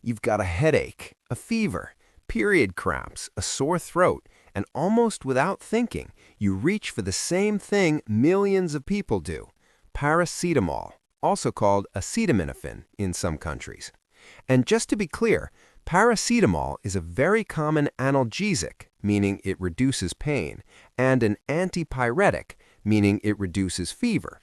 You've got a headache, a fever, period cramps, a sore throat, and almost without thinking, you reach for the same thing millions of people do: paracetamol, also called acetaminophen in some countries. And just to be clear, paracetamol is a very common analgesic, meaning it reduces pain, and an antipyretic, meaning it reduces fever.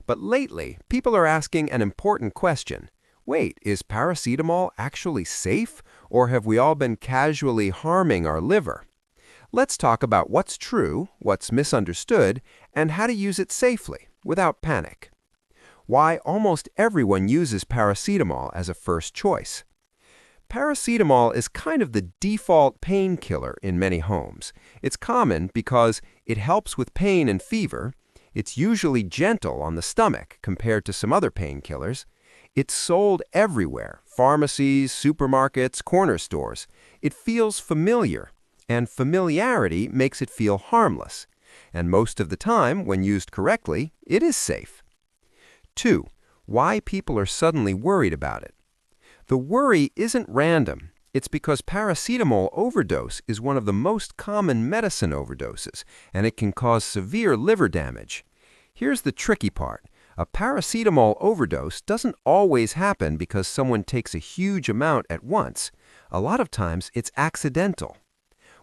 But lately, people are asking an important question. Wait, is paracetamol actually safe, or have we all been casually harming our liver? Let's talk about what's true, what's misunderstood, and how to use it safely, without panic. Why almost everyone uses paracetamol as a first choice. Paracetamol is kind of the default painkiller in many homes. It's common because it helps with pain and fever. It's usually gentle on the stomach compared to some other painkillers. It's sold everywhere: pharmacies, supermarkets, corner stores. It feels familiar, and familiarity makes it feel harmless. And most of the time, when used correctly, it is safe. 2. Why people are suddenly worried about it. The worry isn't random. It's because paracetamol overdose is one of the most common medicine overdoses, and it can cause severe liver damage. Here's the tricky part. A paracetamol overdose doesn't always happen because someone takes a huge amount at once. A lot of times, it's accidental.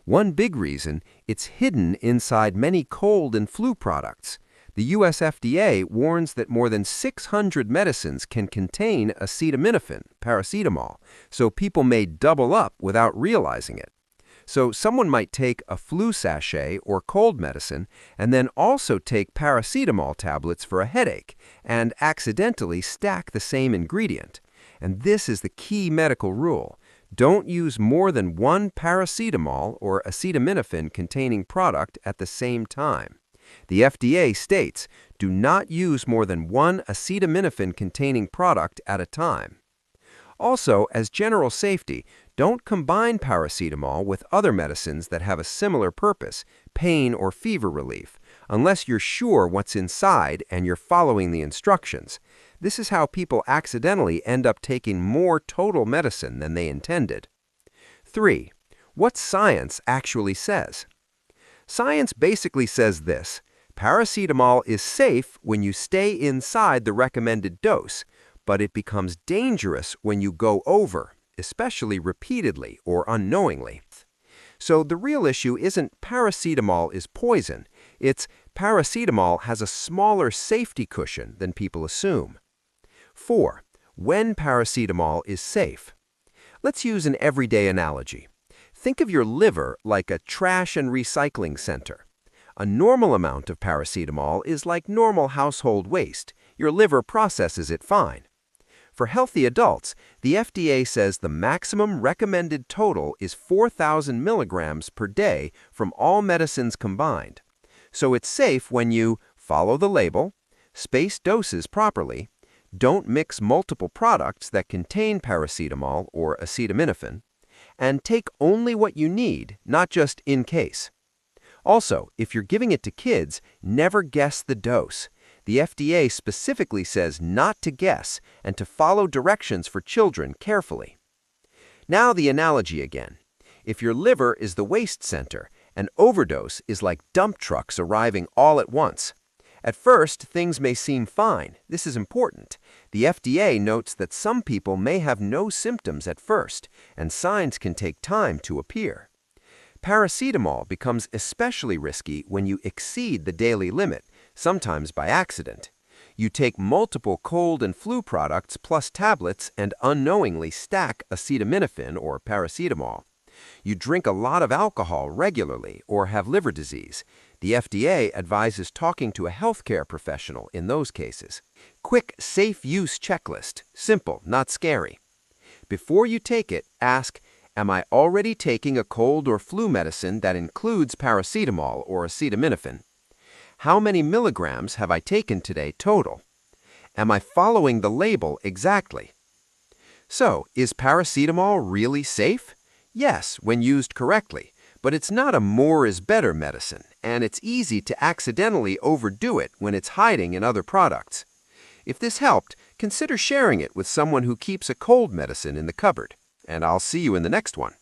One big reason, it's hidden inside many cold and flu products. The US FDA warns that more than 600 medicines can contain acetaminophen, paracetamol, so people may double up without realizing it. So someone might take a flu sachet or cold medicine and then also take paracetamol tablets for a headache and accidentally stack the same ingredient. And this is the key medical rule. Don't use more than one paracetamol or acetaminophen containing product at the same time. The FDA states, do not use more than one acetaminophen containing product at a time. Also, as general safety, don't combine paracetamol with other medicines that have a similar purpose, pain or fever relief, unless you're sure what's inside and you're following the instructions. This is how people accidentally end up taking more total medicine than they intended. 3. What science actually says. Science basically says this: paracetamol is safe when you stay inside the recommended dose, but it becomes dangerous when you go over, especially repeatedly or unknowingly. So the real issue isn't paracetamol is poison, it's paracetamol has a smaller safety cushion than people assume. 4. When paracetamol is safe. Let's use an everyday analogy. Think of your liver like a trash and recycling center. A normal amount of paracetamol is like normal household waste. Your liver processes it fine. For healthy adults, the FDA says the maximum recommended total is 4,000 milligrams per day from all medicines combined. So it's safe when you follow the label, space doses properly, don't mix multiple products that contain paracetamol or acetaminophen, and take only what you need, not just in case. Also, if you're giving it to kids, never guess the dose. The FDA specifically says not to guess and to follow directions for children carefully. Now the analogy again. If your liver is the waste center, an overdose is like dump trucks arriving all at once. At first, things may seem fine. This is important. The FDA notes that some people may have no symptoms at first, and signs can take time to appear. Paracetamol becomes especially risky when you exceed the daily limit, sometimes by accident. You take multiple cold and flu products plus tablets and unknowingly stack acetaminophen or paracetamol. You drink a lot of alcohol regularly or have liver disease. The FDA advises talking to a healthcare professional in those cases. Quick, safe use checklist. Simple, not scary. Before you take it, ask, am I already taking a cold or flu medicine that includes paracetamol or acetaminophen? How many milligrams have I taken today total? Am I following the label exactly? So, is paracetamol really safe? Yes, when used correctly, but it's not a more is better medicine, and it's easy to accidentally overdo it when it's hiding in other products. If this helped, consider sharing it with someone who keeps a cold medicine in the cupboard. And I'll see you in the next one.